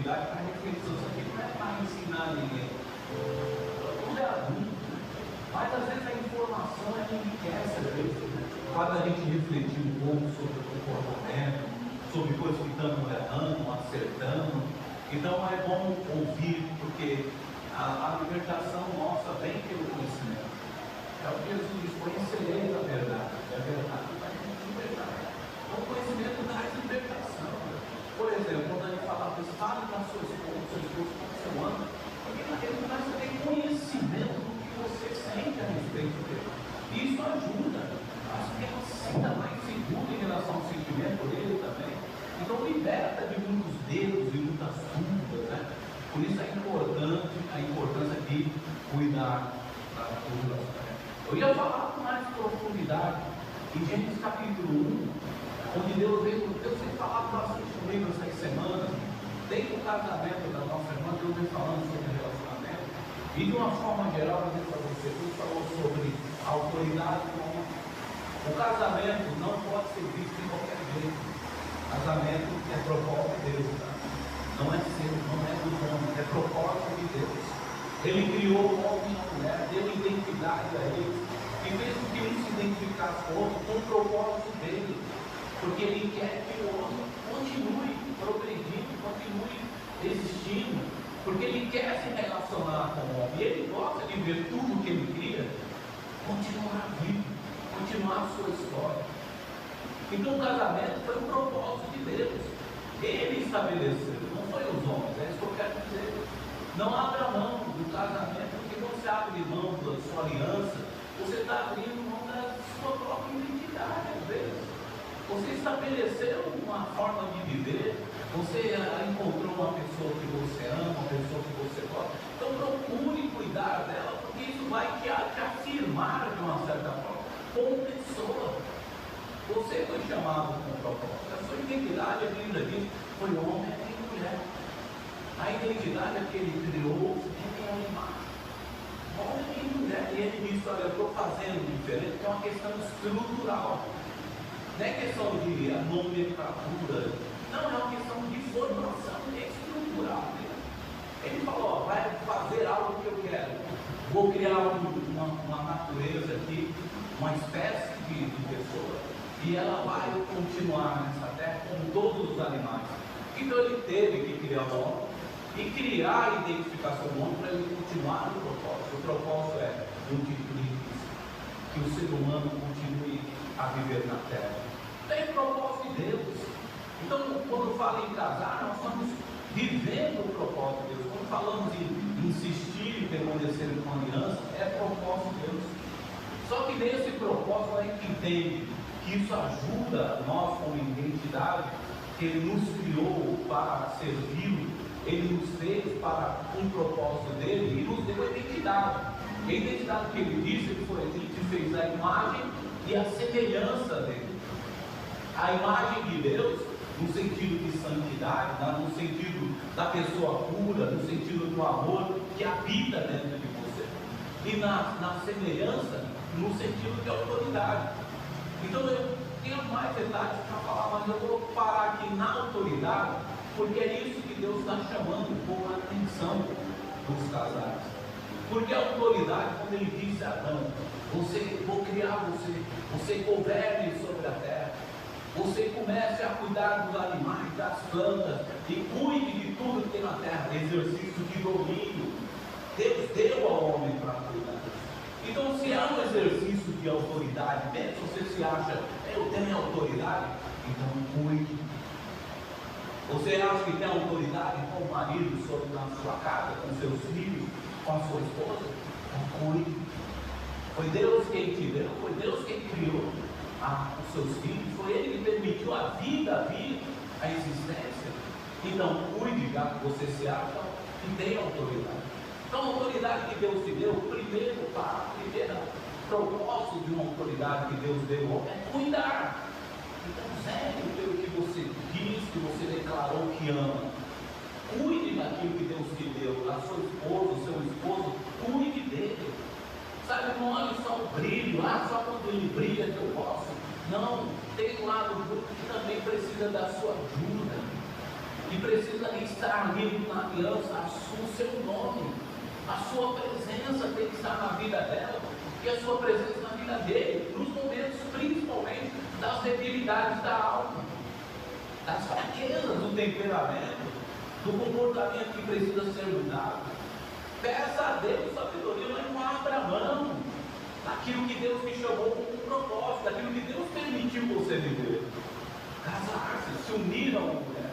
oportunidade para reflexão. Isso aqui não é para ensinar ninguém. Tudo é adulto. Mas às vezes a informação enriquece, às vezes, faz a gente refletir um pouco sobre o comportamento, sobre coisas que estamos errando, acertando. Então é bom ouvir, porque a libertação nossa vem pelo conhecimento. É o que Jesus diz: conhecereis a verdade, e a verdade vai nos libertar. Então o conhecimento traz libertação. Por exemplo, quando a gente fala, fale para sua esposa, seu esposo, como você ama, porque ele começa a ter conhecimento do que você sente a respeito dele. Isso ajuda, acho que ela se sinta mais segura em relação ao sentimento dele também. Então liberta de muitos dedos e muitas dúvidas, né? Por isso é importante a importância de cuidar da relação. Eu ia falar com mais profundidade em Gênesis capítulo 1, onde Deus tem falado bastante comigo essas semanas, desde o casamento da nossa irmã, Deus vem falando sobre relacionamento, e de uma forma geral, eu vou para você, Deus falou sobre a autoridade do homem. O casamento não pode ser visto de qualquer jeito. Casamento é propósito de Deus, tá? Não é seu, não é do homem, é propósito de Deus. Ele criou o homem e a mulher, deu identidade a eles, e mesmo que um se identificasse com o outro, com o propósito dele, porque ele quer que o homem continue progredindo, continue existindo, porque ele quer se relacionar com o homem, e ele gosta de ver tudo que ele cria continuar vivo, continuar a sua história. Então o casamento foi um propósito de Deus, ele estabeleceu, não foi os homens, é isso que eu quero dizer. Não abra mão do casamento, porque quando você abre mão da sua aliança, você está abrindo mão da sua própria identidade, às vezes. Você estabeleceu uma forma de viver, você encontrou uma pessoa que você ama, uma pessoa que você gosta, então procure cuidar dela, porque isso vai te afirmar de uma certa forma como pessoa. Você foi chamado com propósito, a sua identidade, a Bíblia diz, foi homem e mulher. A identidade que ele criou é a imagem. Homem e mulher. E ele disse: olha, eu estou fazendo diferente, que é uma questão estrutural. Não é questão de nomenclatura. Não, é uma questão de formação estrutural. Ele falou: ó, vai fazer algo que eu quero. Vou criar uma natureza aqui, uma espécie de pessoa, e ela vai continuar nessa terra como todos os animais. Então ele teve que criar o homem e criar a identificação do homem para ele continuar no propósito. O propósito é multiplicar, que o ser humano continue a viver na terra. Tem propósito de Deus. Então, quando fala em casar, nós estamos vivendo o propósito de Deus. Quando falamos em insistir em permanecer com a aliança, é propósito de Deus. Só que nesse propósito a gente entende que isso ajuda nós como identidade, que Ele nos criou para servi-lo. Ele nos fez para um propósito dele e nos deu a identidade. E a identidade que ele disse, ele te fez a imagem e a semelhança dele. A imagem de Deus, no sentido de santidade, no sentido da pessoa pura, no sentido do amor que habita dentro de você. E na semelhança, no sentido de autoridade. Então eu tenho mais detalhes para falar, mas eu vou parar aqui na autoridade, porque é isso que Deus está chamando com a atenção dos casais. Porque a autoridade, quando ele disse a Adão: vou criar você governe sobre a terra, você comece a cuidar dos animais, das plantas, e cuide de tudo que tem na terra, exercício de domínio. Deus deu ao homem para cuidar. Então, se há um exercício de autoridade, mesmo se você se acha, eu tenho autoridade, então cuide. Você acha que tem autoridade com o marido sobre na sua casa, com seus filhos, com a sua esposa? Então cuide. Foi Deus quem te deu, foi Deus quem criou os seus filhos, foi Ele que permitiu a vida vir, a existência. Então cuide, já que você se acha que tem autoridade. Então a autoridade que Deus te deu, o primeiro propósito de uma autoridade que Deus deu é cuidar. Então, zele pelo que você diz, que você declarou que ama. Cuide daquilo que Deus te deu. A sua esposa, o seu esposo, cuide dele. Sabe, não olhe só o brilho. Só quando ele brilha que eu posso. Não, tem um lado bruto que também precisa da sua ajuda. e precisa estar vivo na aliança, o seu nome, a sua presença tem que estar na vida dela, e a sua presença na vida dele, nos momentos principalmente das debilidades da alma, das fraquezas do temperamento, do comportamento que precisa ser mudado. Peça a Deus sabedoria, mas não abra mão daquilo que Deus te chamou com um propósito, daquilo que Deus permitiu você viver. Casar-se, se unir a uma mulher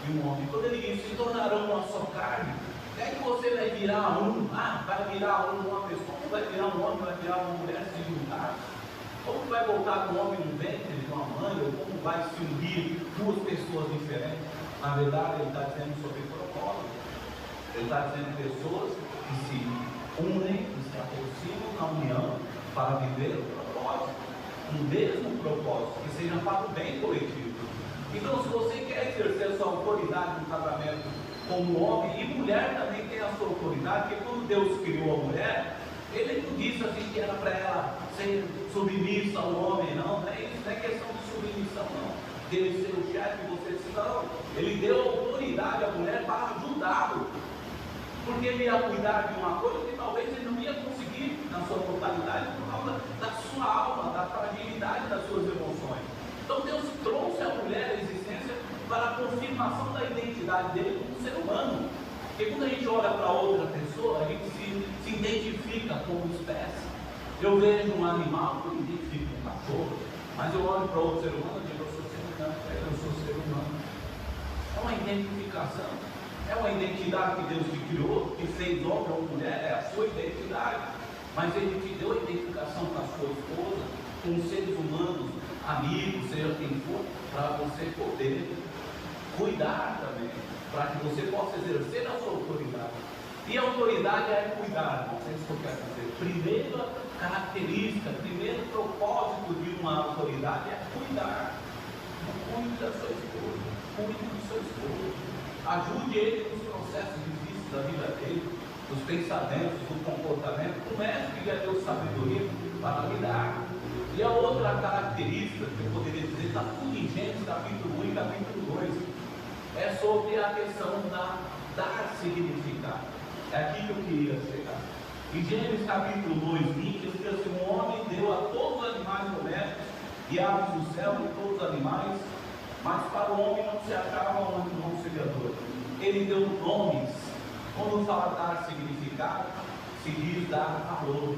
e um homem. Quando ele diz, se tornarão uma só carne, é que você vai virar vai virar uma pessoa, como vai virar um homem, vai virar uma mulher se juntar? Como vai voltar um homem no ventre de uma mãe, ou como vai se unir duas pessoas diferentes? Na verdade, ele está dizendo sobre propósito. Ele está dizendo pessoas que se unem, que se aproximam na união para viver o propósito, um mesmo propósito, que seja para o bem coletivo. Então, se você quer exercer a sua autoridade no casamento como homem, e mulher também tem a sua autoridade, porque quando Deus criou a mulher, Ele não disse assim que era para ela ser submissa ao homem, não é isso, não é questão de submissão, não. Dele ser o chefe, você ser, não. Ele deu autoridade à mulher para ajudá-lo, porque ele ia cuidar de uma coisa que talvez ele não ia conseguir na sua totalidade por causa da sua alma, da fragilidade das suas emoções. Então Deus trouxe a mulher à existência para a confirmação da identidade dele como ser humano. Porque quando a gente olha para outra pessoa, a gente se identifica como espécie. Eu vejo um animal, eu me identifico com um cachorro, mas eu olho para outro ser humano e digo, eu sou ser humano, eu sou ser humano. É uma identificação, é uma identidade que Deus te criou, que fez homem ou mulher, é a sua identidade. Mas Ele te deu a identificação com a sua esposa, com os seres humanos, amigos, seja quem for, para você poder cuidar também, para que você possa exercer a sua autoridade. E a autoridade é cuidar, não sei se eu quero dizer. Primeira característica, primeiro propósito de uma autoridade é cuidar. Cuide da sua esposa, cuide do seu esposo, ajude ele nos processos difíceis da vida dele, dos pensamentos, do comportamento. Comece a pedir a Deus sabedoria para lidar. E a outra característica que eu poderia dizer, está tudo em Gênesis capítulo 1 e capítulo 2, é sobre a questão da dar significado. É aqui que eu queria chegar. Em Gênesis capítulo 2, 20, diz assim: um homem deu a todos os animais domésticos e aves do céu e todos os animais, mas para o homem não se achava um auxiliador. Ele deu nomes. Quando fala dar significado, se diz dar valor,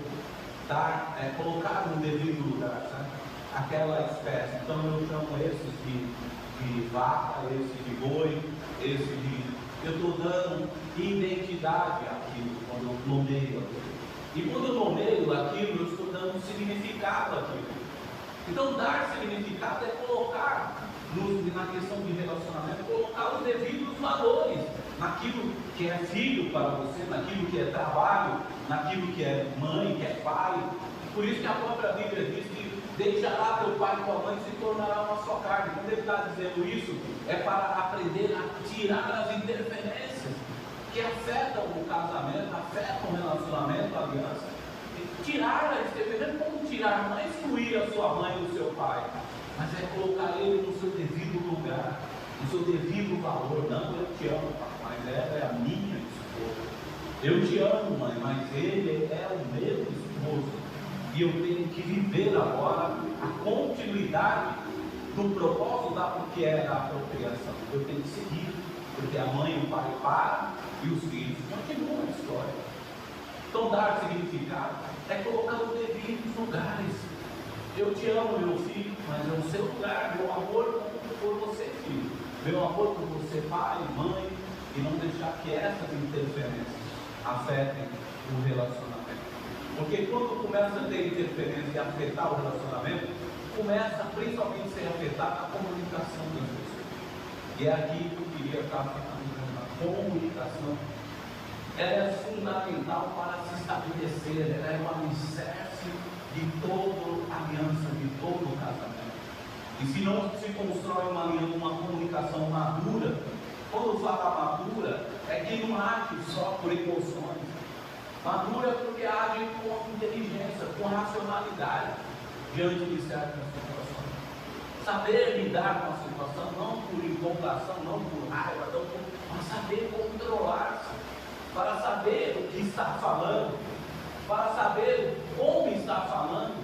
dar, colocar no devido lugar, sabe? Aquela espécie. Então eu chamo esses de vaca, esse de boi, esse de... Eu estou dando identidade àquilo, quando eu nomeio aquilo. E quando eu nomeio aquilo, eu estou dando significado àquilo. Então dar significado é colocar, na questão de relacionamento, colocar os devidos valores naquilo que é filho para você, naquilo que é trabalho, naquilo que é mãe, que é pai. Por isso que a própria Bíblia diz que deixará teu pai e tua mãe e se tornará uma só carne. Quando ele está dizendo isso, é para aprender a tirar as interferências que afetam o casamento, afetam o relacionamento, a aliança. E tirar a interferência, como tirar, não é excluir a sua mãe e o seu pai, mas é colocar ele no seu devido lugar, no seu devido valor. Não, eu te amo, pai, mas ela é a minha esposa. Eu te amo, mãe, mas ele é o meu esposo. E eu tenho que viver agora a continuidade do propósito porque é da apropriação. Eu tenho que seguir, porque a mãe e o pai param e os filhos continuam a história. Então dar significado é colocar os devidos lugares. Eu te amo, meu filho, mas é o seu lugar, meu amor por você, filho, meu amor por você, pai, mãe, e não deixar que essas interferências afetem o relacionamento. Porque quando começa a ter interferência e afetar o relacionamento, começa principalmente a ser afetada a comunicação das pessoas. E é aqui que eu queria estar falando. A comunicação, ela é fundamental para se estabelecer, ela é o alicerce de toda aliança, de todo casamento. E se não se constrói uma comunicação madura, quando fala madura, é que não age só por emoções. Madura porque age com inteligência, com racionalidade diante de certas situações. saber lidar com a situação, não por empolgação, não por raiva, não por, mas saber controlar-se, para saber o que está falando, para saber como está falando.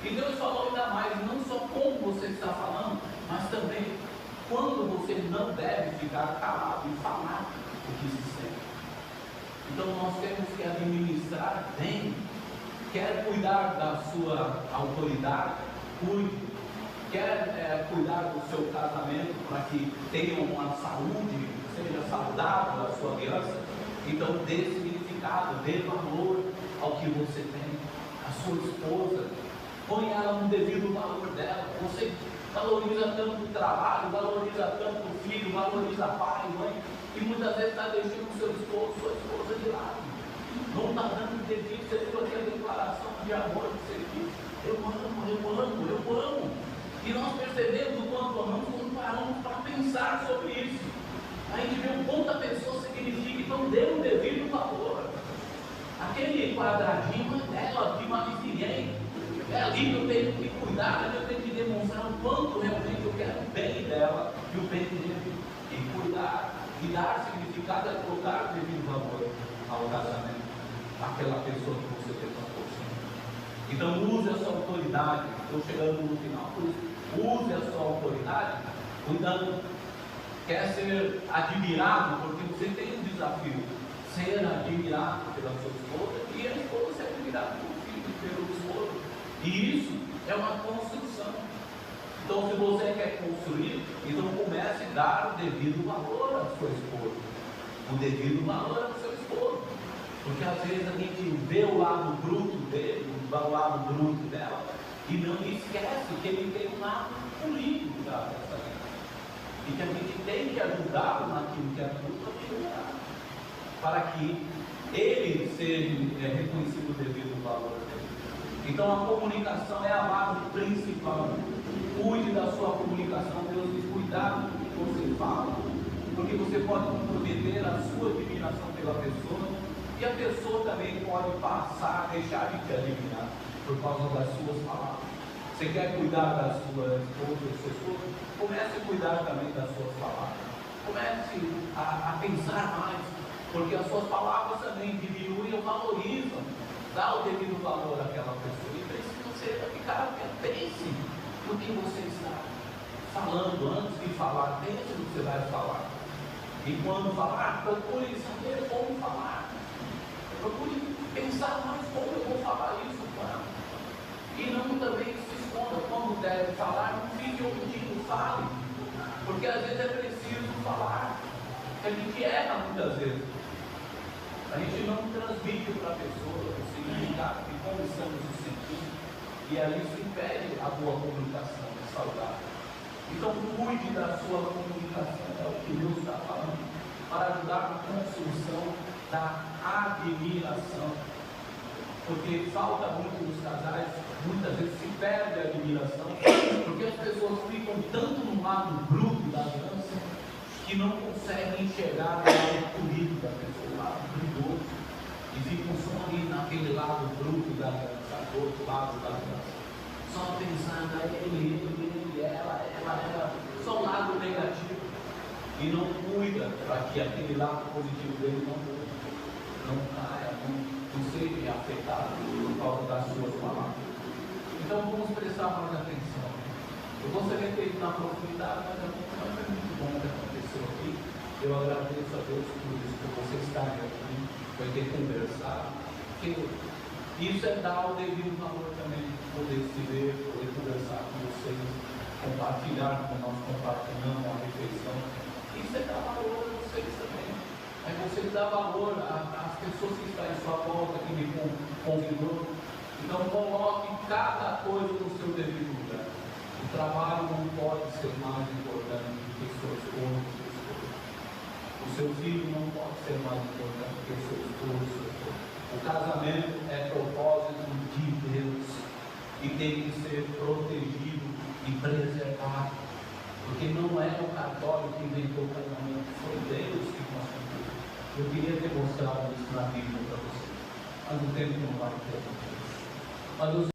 E Deus falou ainda mais, não só como você está falando, mas também quando você não deve ficar calado e falar o que se sente. Então nós temos que administrar bem. Quer cuidar da sua autoridade, cuide. Quer cuidar do seu casamento para que tenha uma saúde, seja saudável a sua aliança, então dê significado, dê valor ao que você tem. A sua esposa, põe ela no devido valor dela. Você valoriza tanto o trabalho, valoriza tanto o filho, valoriza pai e mãe, e muitas vezes está deixando o seu esposo, sua esposa de lado. Não está dando devido, você viu aqui a declaração de amor de serviço. Eu amo, eu amo, eu amo. E nós percebemos o quanto amamos quando paramos para pensar sobre isso. A gente vê o quanto a pessoa significa, então dê um devido valor. Aquele quadradinho é dela, de mais ninguém. É ali que eu tenho que cuidar, ali eu tenho que demonstrar o quanto realmente eu quero o bem dela e o bem dele. E cuidar, e dar significado é colocar devido valor ao casamento, aquela pessoa que você tem para você. Então use a sua autoridade. Estou chegando no final. Use a sua autoridade, cuidando. Quer ser admirado, porque você tem um desafio, ser admirado pela sua esposa, e a esposa ser admirada pelo filho, pelo esposo. E isso é uma construção. Então, se você quer construir, então comece a dar o devido valor à sua esposa, o devido valor ao seu esposo. Porque às vezes a gente vê o lado bruto dele, o lado bruto dela, e não esquece que ele tem um lado político dessa vida. E que a gente tem que ajudá-lo naquilo que é tudo a melhorar, para que ele seja reconhecido o devido valor dele. Então a comunicação é a base principal. Cuide da sua comunicação. Deus diz: cuidado com o que você fala, porque você pode comprometer a sua admiração pela pessoa, e a pessoa também pode passar, deixar de te admirar por causa das suas palavras. Você quer cuidar da sua esposa, do seu esposo? Comece a cuidar também das suas palavras. Comece a pensar mais, porque as suas palavras também diminuem ou valorizam. Dá o devido valor àquela pessoa. E precisa você ficar atento. Pense no que você está falando. Antes de falar, pense no que você vai falar. E quando falar, procure saber como falar. Procure pensar mais como eu vou falar isso com ela. E não também se esconda. Quando deve falar, não fique omitindo, fale. Porque às vezes é preciso falar. A gente erra muitas vezes. A gente não transmite para a pessoa o significado de como estamos nos sentindo. E aí isso impede a boa comunicação saudável. Então cuide da sua comunicação, é o que Deus está falando, para ajudar na construção da admiração. Porque falta muito nos casais, muitas vezes se perde a admiração, porque as pessoas ficam tanto no lado bruto da aliança, que não conseguem enxergar o lado político da pessoa, o lado perigoso, e ficam só ali naquele lado bruto da aliança, do outro lado da aliança, só pensando ele, ela, só o lado negativo, e não cuida para que aquele lado positivo dele não caia, não seja afetado por causa das suas palavras. Então vamos prestar mais atenção. Eu gostaria de ter ido na profundidade, mas é muito bom que aconteceu aqui. Eu agradeço a Deus por isso, por você estar aqui, por ter conversado. Porque isso é dar o devido valor também, poder se ver, poder conversar com vocês, compartilhar como nós compartilhamos a refeição. Isso é dar valor a vocês também. É você dar valor às pessoas que estão em sua volta, que me convidou. Então coloque cada coisa no seu devido lugar. O trabalho não pode ser mais importante do que sua esposa, seu esposo. O seu filho não pode ser mais importante do que seu esposo, seu esposo. O casamento é propósito de Deus e tem que ser protegido e preservado. Porque não é o cartório que inventou o casamento, foi Deus que construiu. Eu queria ter mostrado isso na Bíblia para vocês, mas o tempo não vai ter. Mas